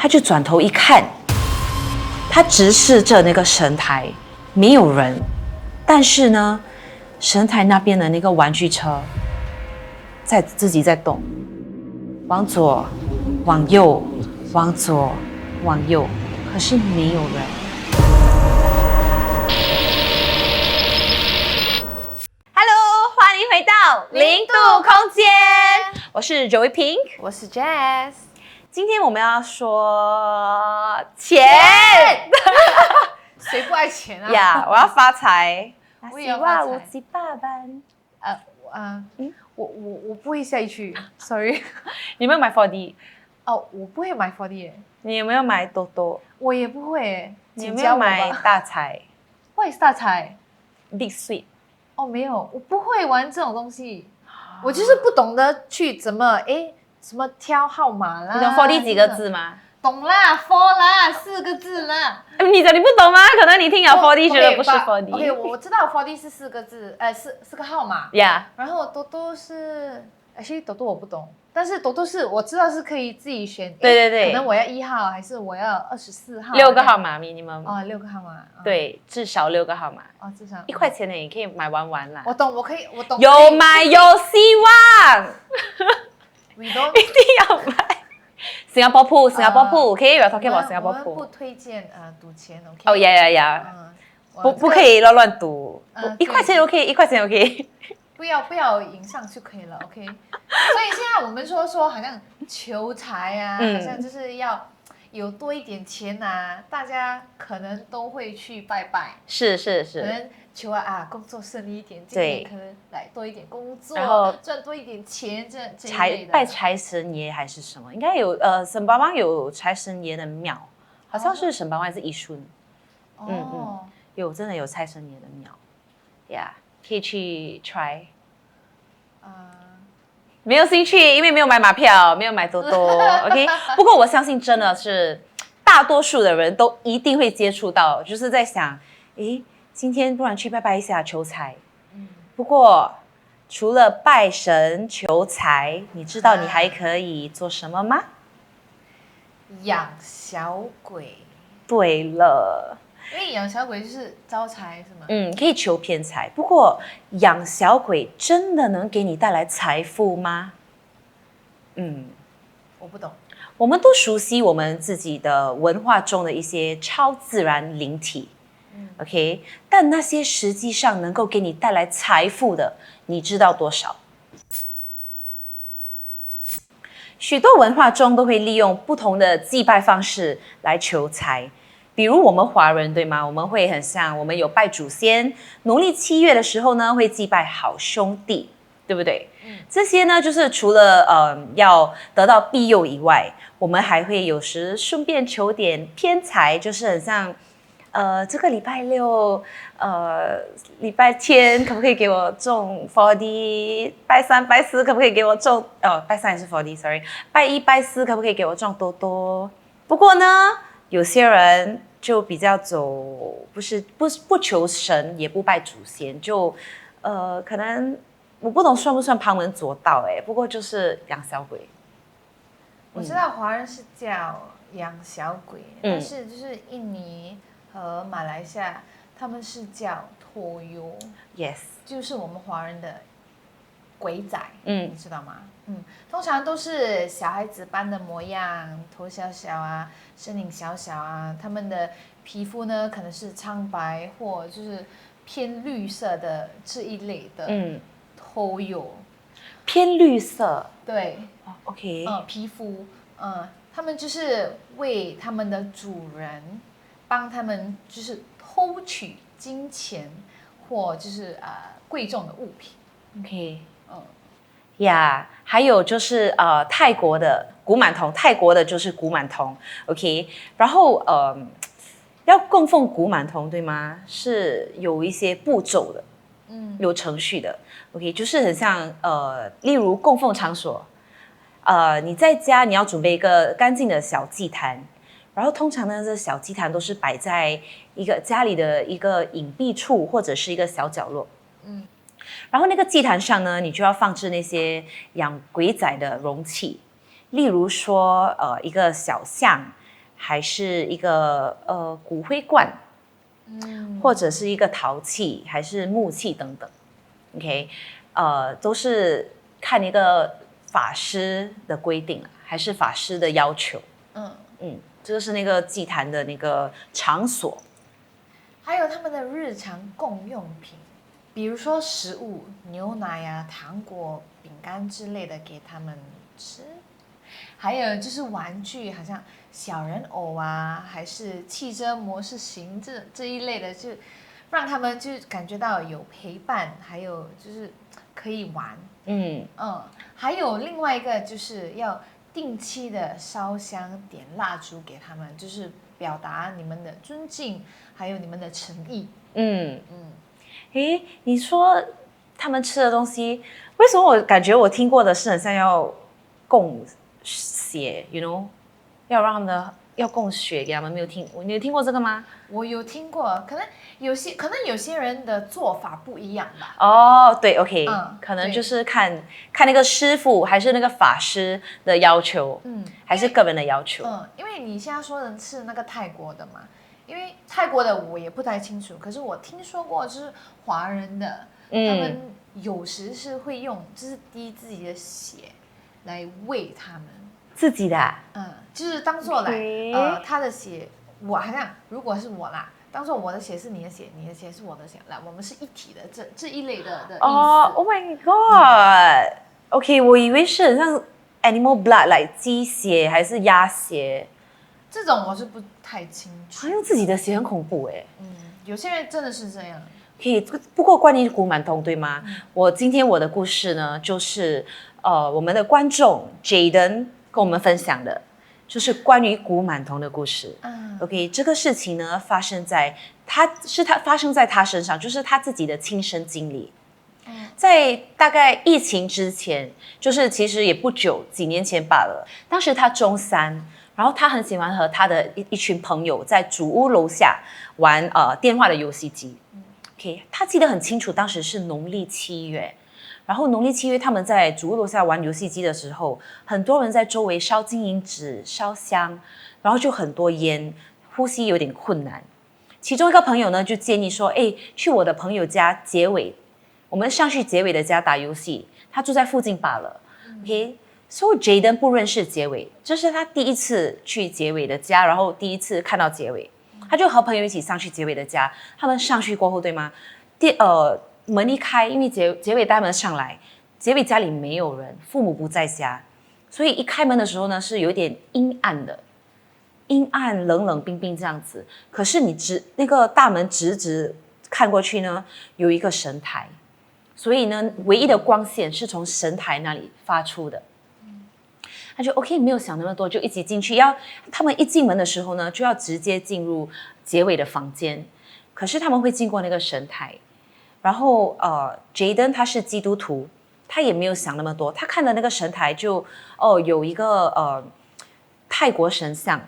他就转头一看，他直视着那个神台，没有人，但是呢，神台那边的那个玩具车自己在动，往左，往右，往左，往右，可是没有人。Hello， 欢迎回到零度空间，我是 Joey Pink， 我是 Jazz。今天我们要说钱，谁不爱钱啊？呀，我要发财，我也要发财。我几百万。我不会下一句，sorry。你有没有买 4D？ 哦，我不会买 4D 耶。你有没有买多多？我也不会耶。你有没有买大彩？What is 大彩 ？Big Sweep？ 哦，没有，我不会玩这种东西。我就是不懂得去怎么什么挑号码啦。你懂 4D 几个字吗？懂啦 ，4 啦，4个字啦。你不懂吗？可能你听了 4D 觉得不是 4D。OK， 我知道 4D 是4个字，四个号码。Yeah。然后多多是，其实多多我不懂，但是多多是我知道是可以自己选。对。可能我要1号，还是我要24号？6个号码 minimum。哦，6个号码。对，至少6个号码。哦，至少1块钱的也可以买完啦。我懂。有买有希望。We don't 一定要买。新加坡铺，OK， we're talking about 新加坡铺。我们不推荐赌钱 ，OK。哦呀，不可以乱赌。1块钱 OK， 1块钱 OK。不要赢上就可以了 ，OK。所以现在我们说好像求财啊，好像就是要有多一点钱啊，大家可能都会去拜拜。是。可能求工作顺利一点，今年可能来多一点工作，然后赚多一点钱，这一类的。拜财神爷还是什么？应该有沈巴湾有财神爷的庙，好像是沈巴湾还是宜顺。真的有财神爷的庙，Yeah， 可以去 try。没有兴趣，因为没有买马票，没有买多多，OK。不过我相信真的是大多数的人都一定会接触到，就是在想，今天不然去拜拜一下求财。不过除了拜神求财，你知道你还可以做什么吗？养小鬼。对了。因为养小鬼就是招财是吗？可以求偏财。不过养小鬼真的能给你带来财富吗？我不懂。我们都熟悉我们自己的文化中的一些超自然灵体，OK， 但那些实际上能够给你带来财富的，你知道多少？许多文化中都会利用不同的祭拜方式来求财。比如我们华人对吗？我们会很像，我们有拜祖先，农历7月的时候呢，会祭拜好兄弟，对不对？这些呢，就是除了要得到庇佑以外，我们还会有时顺便求点偏财，就是很像，这个礼拜6，礼拜天可不可以给我中 4D？ 拜3、拜4可不可以给我中？拜3也是 4D，sorry。拜1、拜4可不可以给我中多多？不过呢，有些人就比较走，不求神，也不拜祖先，就可能我不懂算不算旁门左道不过就是养小鬼。我知道华人是叫养小鬼，但是就是印尼和马来西亚他们是叫托幽 ，yes， 就是我们华人的鬼仔，你知道吗？通常都是小孩子般的模样，头小小啊，身影小小啊，他们的皮肤呢可能是苍白或就是偏绿色的这一类的，都有偏绿色，对，OK，皮肤，他们就是为他们的主人帮他们就是偷取金钱或就是贵重的物品 ，OK，呀，还有就是泰国的古曼童，泰国的就是古曼童 ，OK， 然后要供奉古曼童对吗？是有一些步骤的，有程序的 ，OK， 就是很像例如供奉场所，你在家你要准备一个干净的小祭坛，然后通常呢，这小祭坛都是摆在一个家里的一个隐蔽处或者是一个小角落，然后那个祭坛上呢，你就要放置那些养鬼仔的容器，例如说一个小象，还是一个骨灰罐，或者是一个陶器，还是木器等等。OK， 都是看一个法师的规定，还是法师的要求。这个是那个祭坛的那个场所。还有他们的日常共用品，比如说食物，牛奶啊、糖果、饼干之类的给他们吃。还有就是玩具，好像小人偶啊，还是汽车模式型这一类的，就让他们就感觉到有陪伴，还有就是可以玩。还有另外一个就是要定期的烧香点蜡烛给他们，就是表达你们的尊敬，还有你们的诚意。你说他们吃的东西，为什么我感觉我听过的是很像要供血 ，you know， 要让他们的要供血给他们，你有听过这个吗？我有听过，可能有些人的做法不一样吧。对 ，OK，可能就是看那个师傅还是那个法师的要求，还是个人的要求。因为你现在说的是那个泰国的嘛，因为泰国的我也不太清楚，可是我听说过就是华人的，他们有时是会用就是滴自己的血来喂他们。自己的就是当做来他的血，我好像如果是我啦，当做我的血是你的血，你的血是我的血，来我们是一体的这一类的意思。Oh my god！OK， 我以为是很像 animal blood， 来鸡血还是鸭血，这种我是不太清楚。用自己的血很恐怖哎。有些人真的是这样。不过关于古满童对吗？今天我的故事呢，就是我们的观众 Jaden 跟我们分享的，就是关于古满童的故事。OK， 这个事情呢发生在他身上，就是他自己的亲身经历。在大概疫情之前，就是其实也不久，几年前罢了。当时他中3，然后他很喜欢和他的一群朋友在主屋楼下玩电话的游戏机。OK， 他记得很清楚，当时是农历7月。然后农历7月，他们在主屋楼下玩游戏机的时候，很多人在周围烧金银纸、烧香，然后就很多烟，呼吸有点困难。其中一个朋友呢，就建议说：“去我的朋友家结尾，我们上去结尾的家打游戏，他住在附近罢了。”OK，so Jaden 不认识结尾，这是他第一次去结尾的家，然后第一次看到结尾，他就和朋友一起上去结尾的家。他们上去过后，对吗？门一开，因为结尾带门上来，结尾家里没有人，父母不在家，所以一开门的时候呢，是有点阴暗冷冷冰冰这样子。可是那个大门直看过去呢，有一个神台，所以呢，唯一的光线是从神台那里发出的。他就 OK， 没有想那么多，就一起进去。他们一进门的时候呢，就要直接进入结尾的房间，可是他们会经过那个神台。然后Jaden 他是基督徒，他也没有想那么多，他看的那个神台就有一个泰国神像，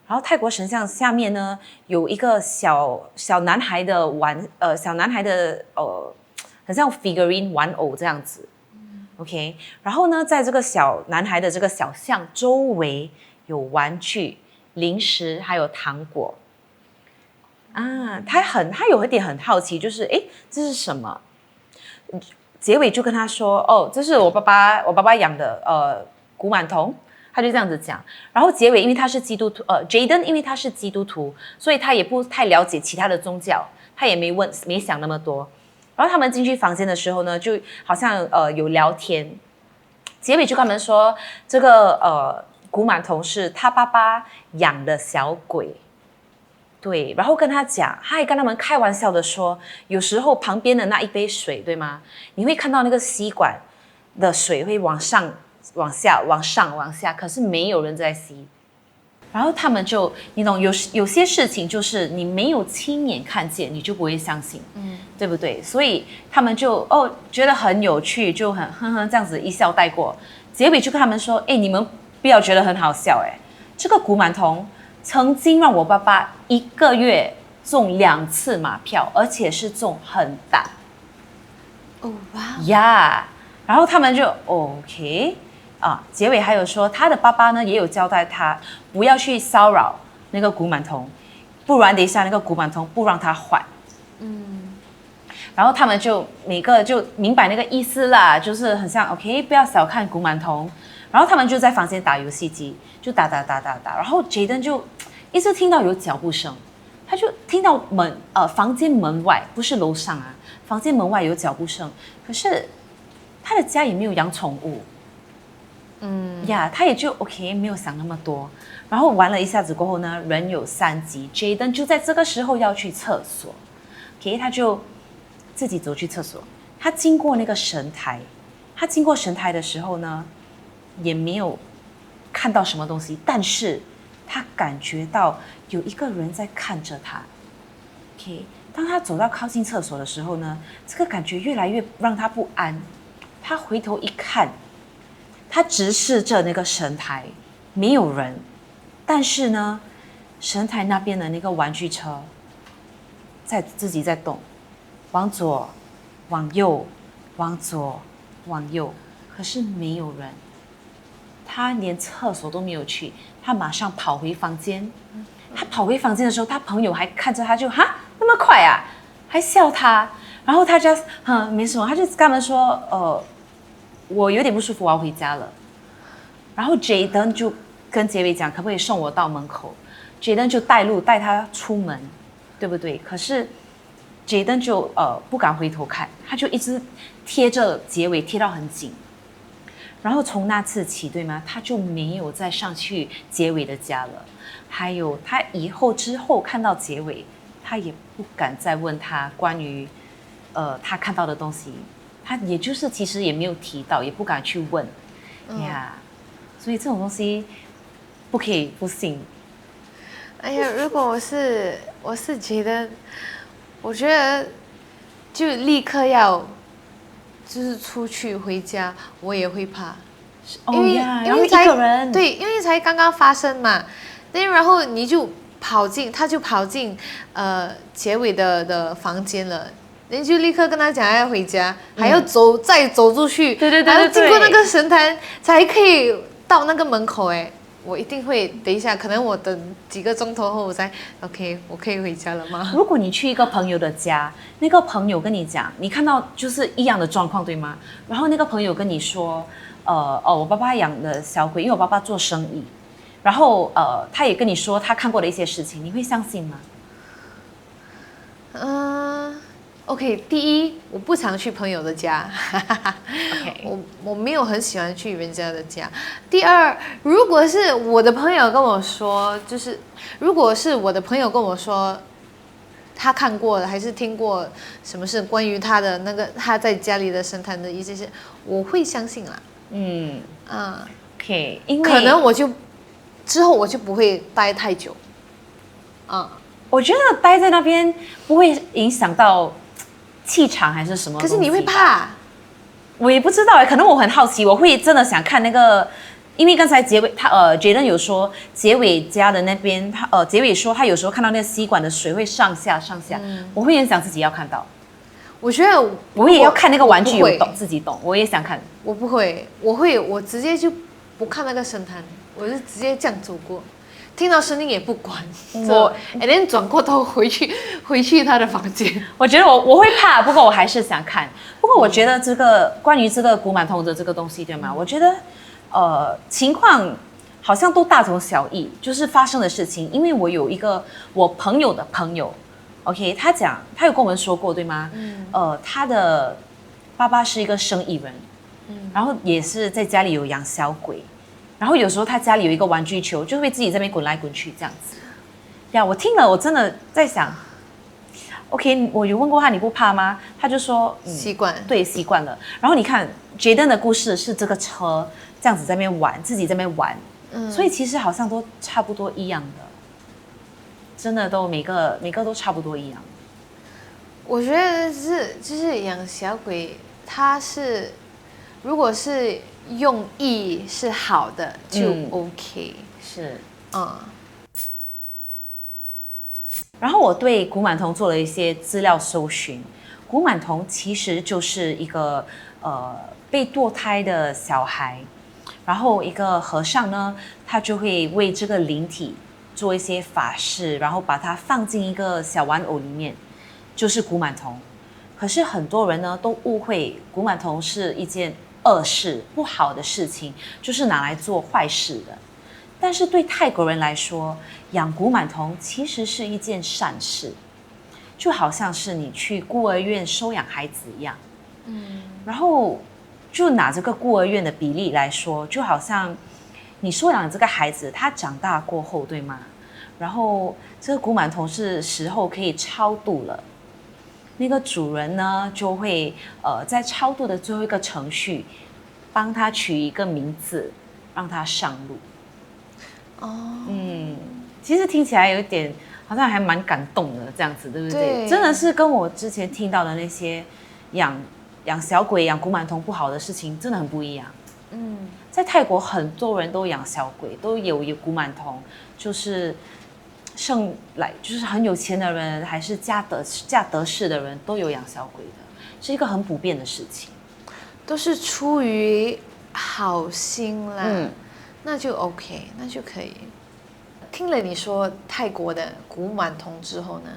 然后泰国神像下面呢有一个小男孩的很像 figurine 玩偶这样子。OK， 然后呢，在这个小男孩的这个小像周围有玩具、零食还有糖果。他有一点很好奇，就是这是什么？结尾就跟他说，这是我爸爸养的古满童，他就这样子讲。然后结尾因为他是基督徒，Jaden 因为他是基督徒，所以他也不太了解其他的宗教，他也没想那么多。然后他们进去房间的时候呢，就好像有聊天。结尾就跟他们说，这个古满童是他爸爸养的小鬼。对，然后跟他讲，他还跟他们开玩笑的说，有时候旁边的那一杯水，对吗？你会看到那个吸管的水会往上、往下、往上、往下，可是没有人在吸。然后他们就，你懂，有些事情就是你没有亲眼看见，你就不会相信，对不对？所以他们就觉得很有趣，就很呵呵这样子一笑带过。结尾就跟他们说，你们不要觉得很好笑，这个古满童曾经让我爸爸1个月中2次马票，而且是中很大。呀，然后他们就 OK 结尾还有说他的爸爸呢也有交代他不要去骚扰那个古曼童，不然等一下那个古曼童不让他还。然后他们就每个就明白那个意思啦，就是很像 OK， 不要小看古曼童。然后他们就在房间打游戏机，就打，然后 Jayden 就一直听到有脚步声，他就听到房间门外，不是楼上啊，房间门外有脚步声，可是他的家也没有养宠物，他也就 OK 没有想那么多。然后玩了一下子过后呢，人有3急 ，Jayden 就在这个时候要去厕所 ，OK， 他就自己走去厕所，他经过那个神台，他经过神台的时候呢，也没有看到什么东西，但是他感觉到有一个人在看着他。OK， 当他走到靠近厕所的时候呢，这个感觉越来越让他不安。他回头一看，他直视着那个神台，没有人，但是呢，神台那边的那个玩具车自己在动。往左，往右，往左，往右，可是没有人。他连厕所都没有去，他马上跑回房间。他跑回房间的时候，他朋友还看着他就，那么快啊，还笑他。然后他就没什么，他就跟他们说，我有点不舒服，我要回家了。然后 Jayden 就跟杰伟讲，可不可以送我到门口？ Jayden 就带他出门，对不对？可是Jayden 就不敢回头看，他就一直贴着结尾贴到很紧。然后从那次起，对吗？他就没有再上去结尾的家了。还有他之后看到结尾，他也不敢再问他关于他看到的东西。他也就是其实也没有提到，也不敢去问呀。所以这种东西不可以不信。哎呀，如果我是觉得，我觉得就立刻要就是出去回家，我也会怕，因为一个人对，因为才刚刚发生嘛，然后他就跑进结尾的房间了。你就立刻跟他讲要回家，还要再走出去，对，还要经过那个神坛才可以到那个门口。我一定会等一下，可能我等几个钟头后我才 OK， 我可以回家了吗？如果你去一个朋友的家，那个朋友跟你讲，你看到就是一样的状况，对吗？然后那个朋友跟你说，我爸爸养的小鬼，因为我爸爸做生意，然后他也跟你说他看过的一些事情，你会相信吗？OK， 第一，我不常去朋友的家，我没有很喜欢去人家的家。第二，如果是我的朋友跟我说，他看过了还是听过什么是关于他的那个他在家里的神坛的一些事，我会相信啦。OK， 因为可能之后我就不会待太久。我觉得待在那边不会影响到气场还是什么东西。可是你会怕？我也不知道可能我很好奇，我会真的想看那个，因为刚才Jayden 有说结尾家的那边，结尾说他有时候看到那个吸管的水会上下，我会很想自己要看到。我觉得我也要看那个玩具有自己动，我也想看。我不会，我直接就不看那个神坛，我就直接这样走过。听到声音也不管，连转过头回去他的房间。我觉得我会怕，不过我还是想看。不过我觉得关于这个古曼童的这个东西，对吗？我觉得情况好像都大同小异，就是发生的事情。因为我有一个我朋友的朋友 ，OK， 他有跟我们说过，对吗？他的爸爸是一个生意人，然后也是在家里有养小鬼。然后有时候他家里有一个玩具球，就会自己在那边滚来滚去这样子。我听了，我真的在想 ，OK， 我有问过他你不怕吗？他就说习惯，对，习惯了。然后你看 Jayden 的故事是这个车这样子在那边玩，自己在那边玩，所以其实好像都差不多一样的，真的都每个都差不多一样。我觉得就是养小鬼，如果是用意是好的就 OK，是，然后我对古曼童做了一些资料搜寻。古曼童其实就是一个被堕胎的小孩，然后一个和尚呢，他就会为这个灵体做一些法事，然后把它放进一个小玩偶里面，就是古曼童。可是很多人呢都误会古曼童是一件恶事、不好的事情，就是拿来做坏事的。但是对泰国人来说，养古曼童其实是一件善事，就好像是你去孤儿院收养孩子一样。然后就拿这个孤儿院的比例来说，就好像你收养这个孩子，他长大过后，对吗？然后这个古曼童是时候可以超度了，那个主人呢就会在超度的最后一个程序，帮他取一个名字，让他上路。其实听起来有一点好像还蛮感动的，这样子对不对？对，真的是跟我之前听到的那些养小鬼、养古曼童不好的事情真的很不一样。在泰国很多人都养小鬼，都有古曼童，就是就是很有钱的人，还是家得势的人都有养小鬼的，是一个很普遍的事情。都是出于好心啦，那就 OK， 那就可以。听了你说泰国的古曼童之后呢，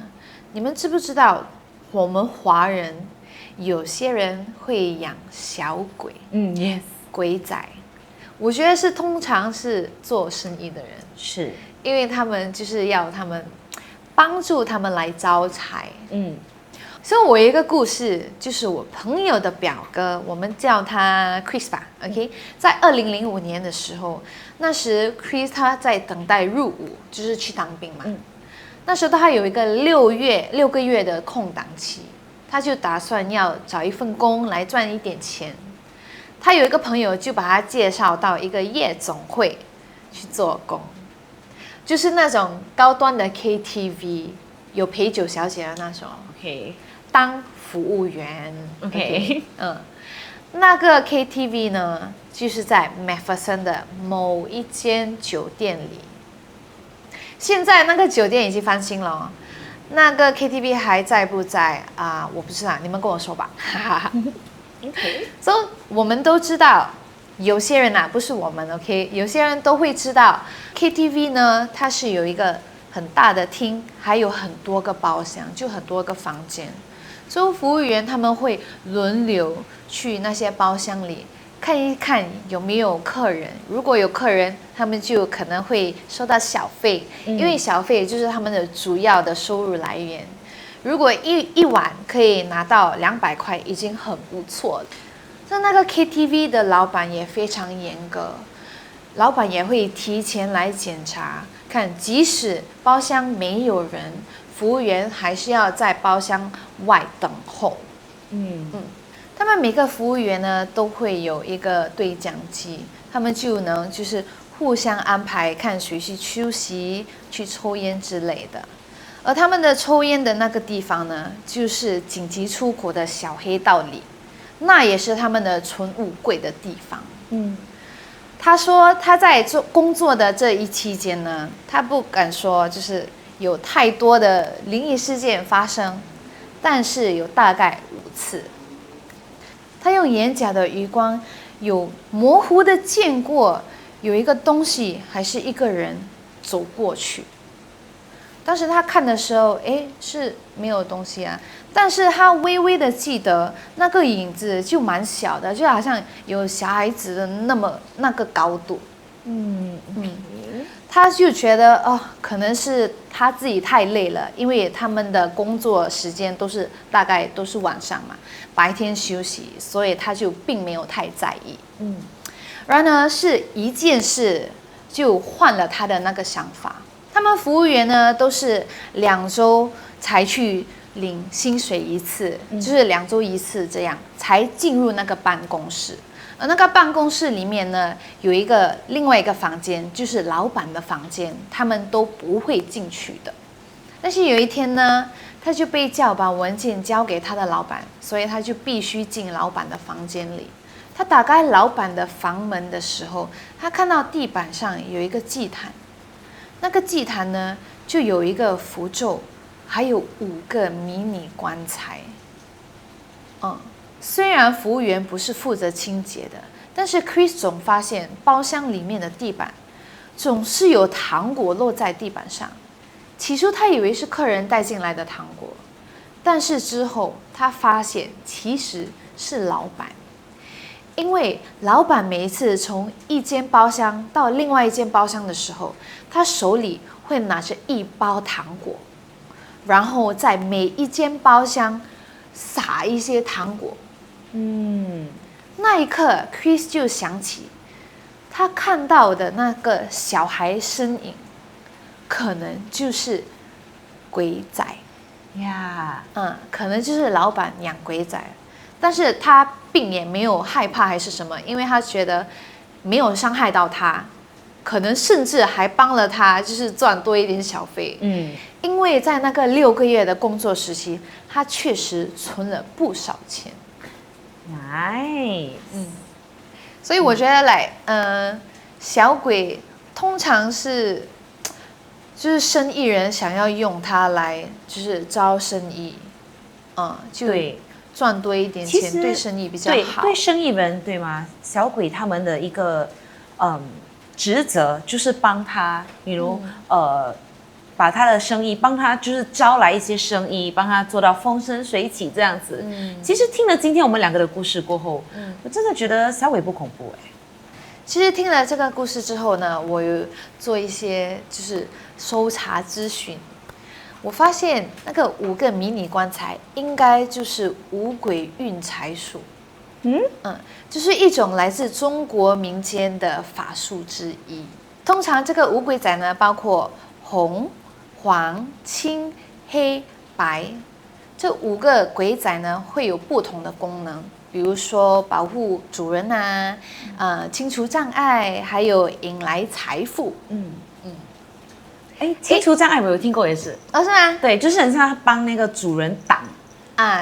你们知不知道我们华人有些人会养小鬼？Yes， 鬼仔，我觉得是通常是做生意的人，是因为他们就是要他们帮助他们来招财。所以我有一个故事，就是我朋友的表哥，我们叫他 Chris 吧 ，OK， 在2005年的时候，那时 Chris 他在等待入伍，就是去当兵嘛。那时候他有一个6个月的空档期，他就打算要找一份工来赚一点钱。他有一个朋友就把他介绍到一个夜总会去做工，就是那种高端的 KTV， 有陪酒小姐的那种。OK。当服务员 ，OK， 那个 KTV 呢，就是在 Macpherson 的某一间酒店里。现在那个酒店已经翻新了哦，那个 KTV 还在不在啊？我不知道，你们跟我说吧。OK， 所以我们都知道，有些人不是我们 OK， 有些人都会知道 KTV 呢，它是有一个很大的厅，还有很多个包厢，就很多个房间。所以服务员他们会轮流去那些包厢里看一看有没有客人，如果有客人，他们就可能会收到小费，因为小费就是他们的主要的收入来源。如果一晚可以拿到200块，已经很不错了。那个 KTV 的老板也非常严格，老板也会提前来检查，看即使包厢没有人，服务员还是要在包厢外等候。他们每个服务员呢都会有一个对讲机，他们就能就是互相安排，看谁去休息、去抽烟之类的。而他们的抽烟的那个地方呢，就是紧急出口的小黑道里，那也是他们的存物柜的地方。他说他在工作的这一期间呢，他不敢说就是有太多的灵异事件发生，但是有大概5次。他用眼角的余光有模糊的见过有一个东西还是一个人走过去。当时他看的时候，是没有东西啊，但是他微微的记得那个影子就蛮小的，就好像有小孩子的那个高度。他就觉得可能是他自己太累了，因为他们的工作时间大概都是晚上嘛，白天休息，所以他就并没有太在意。然而是一件事就换了他的那个想法。他们服务员呢都是2周才去领薪水一次，就是2周一次这样才进入那个办公室。而那个办公室里面呢，有另外一个房间，就是老板的房间，他们都不会进去的。但是有一天呢，他就被叫把文件交给他的老板，所以他就必须进老板的房间里。他打开老板的房门的时候，他看到地板上有一个祭坛，那个祭坛呢，就有一个符咒，还有5个迷你棺材。虽然服务员不是负责清洁的，但是 Chris 总发现包厢里面的地板总是有糖果落在地板上。起初他以为是客人带进来的糖果，但是之后他发现其实是老板，因为老板每一次从一间包厢到另外一间包厢的时候，他手里会拿着一包糖果，然后在每一间包厢撒一些糖果。那一刻 Chris 就想起他看到的那个小孩身影，可能就是鬼仔呀。可能就是老板养鬼仔，但是他并也没有害怕还是什么，因为他觉得没有伤害到他，可能甚至还帮了他，就是赚多一点小费。因为在那个6个月的工作时期，他确实存了不少钱。Nice。所以我觉得小鬼通常是就是生意人想要用它来就是招生意，就赚多一点钱，对生意比较好。对生意人对吗？小鬼他们的一个职责就是帮他，比如把他的生意帮他就是招来一些生意，帮他做到风生水起这样子。其实听了今天我们2个的故事过后，我真的觉得小鬼不恐怖其实听了这个故事之后呢，我有做一些就是搜查咨询，我发现那个5个迷你棺材应该就是五鬼运财术。就是一种来自中国民间的法术之一。通常这个五鬼仔呢，包括红、黄、青、黑、白，这5个鬼仔呢会有不同的功能，比如说保护主人清除障碍，还有引来财富。清除障碍我有听过也是。是吗？对，就是很像帮那个主人挡。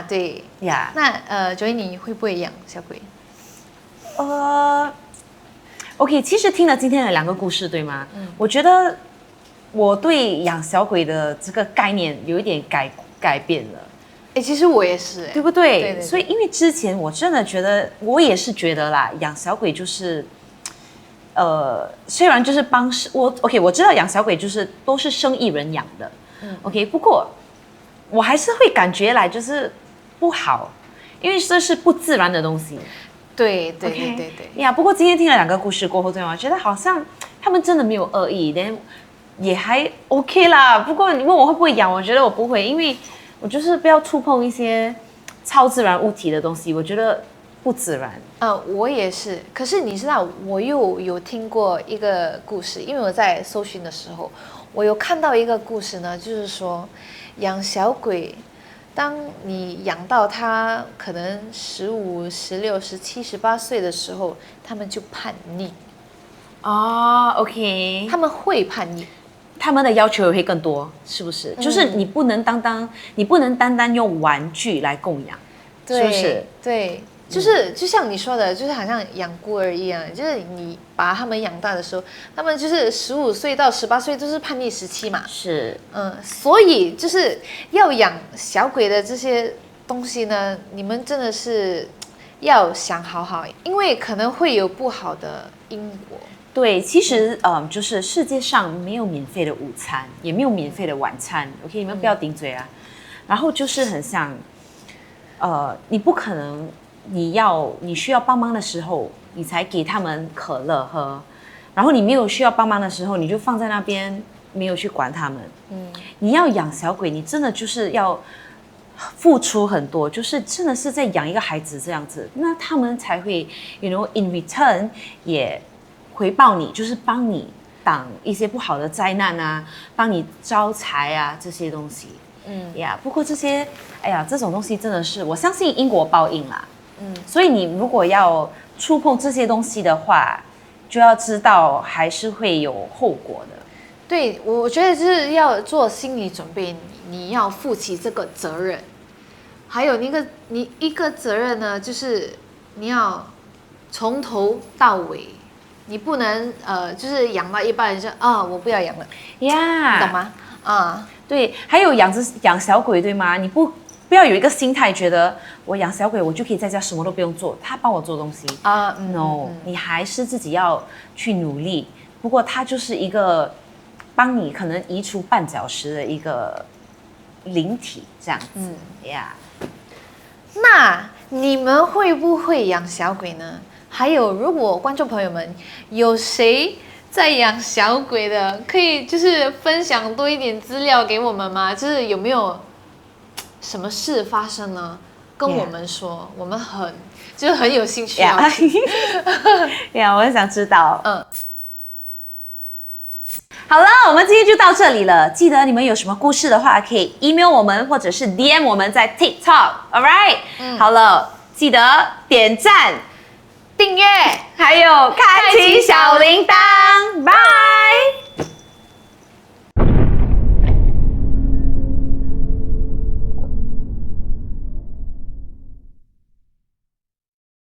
对呀。那Joy你会不会养小鬼？OK， 其实听了今天的2个故事，对吗？我觉得我对养小鬼的这个概念有一点改变了。其实我也是，对不对？对。所以因为之前我真的觉得，我也是觉得啦，养小鬼就是，虽然就是我知道养小鬼就是都是生意人养的，OK， 不过我还是会感觉来就是不好，因为这是不自然的东西。对呀，不过今天听了2个故事过后，对吗？我觉得好像他们真的没有恶意，但也还 OK 啦。不过你问我会不会养，我觉得我不会，因为我就是不要触碰一些超自然物体的东西，我觉得不自然。我也是。可是你知道，我又有听过一个故事，因为我在搜寻的时候，我有看到一个故事呢，就是说养小鬼。当你养到他可能15、16、17、18岁的时候，他们就叛逆。OK， 他们会叛逆，他们的要求也会更多，是不是？就是你不能单单用玩具来供养，是不是？对。就像你说的，就是好像养孤儿一样，就是你把他们养大的时候，他们就是15岁到18岁都是叛逆时期嘛。是，所以就是要养小鬼的这些东西呢，你们真的是要想好好，因为可能会有不好的因果。对，其实就是世界上没有免费的午餐，也没有免费的晚餐。OK， 你们不要顶嘴啊。然后就是很像，你不可能。你需要帮忙的时候，你才给他们可乐喝，然后你没有需要帮忙的时候，你就放在那边没有去管他们。你要养小鬼，你真的就是要付出很多，就是真的是在养一个孩子这样子，那他们才会 in return 也回报你，就是帮你挡一些不好的灾难啊，帮你招财啊这些东西。不过这些这种东西真的是我相信因果报应啦。所以你如果要触碰这些东西的话，就要知道还是会有后果的。对，我觉得就是要做心理准备，你要负起这个责任。还有你一个责任呢，就是你要从头到尾，你不能就是养到一半就我不要养了呀，懂吗？对，还有养小鬼对吗？你不要有一个心态，觉得我养小鬼，我就可以在家什么都不用做，他帮我做东西。No， 你还是自己要去努力，不过它就是一个帮你可能移除绊脚石的一个灵体这样子呀。那你们会不会养小鬼呢？还有，如果观众朋友们有谁在养小鬼的，可以就是分享多一点资料给我们吗？就是有没有什么事发生呢？跟我们说，我们很有兴趣要听。我很想知道。好了，我们今天就到这里了。记得你们有什么故事的话，可以 email 我们，或者是 DM 我们在 TikTok。All right，好了，记得点赞、订阅，还有开启小铃铛。拜。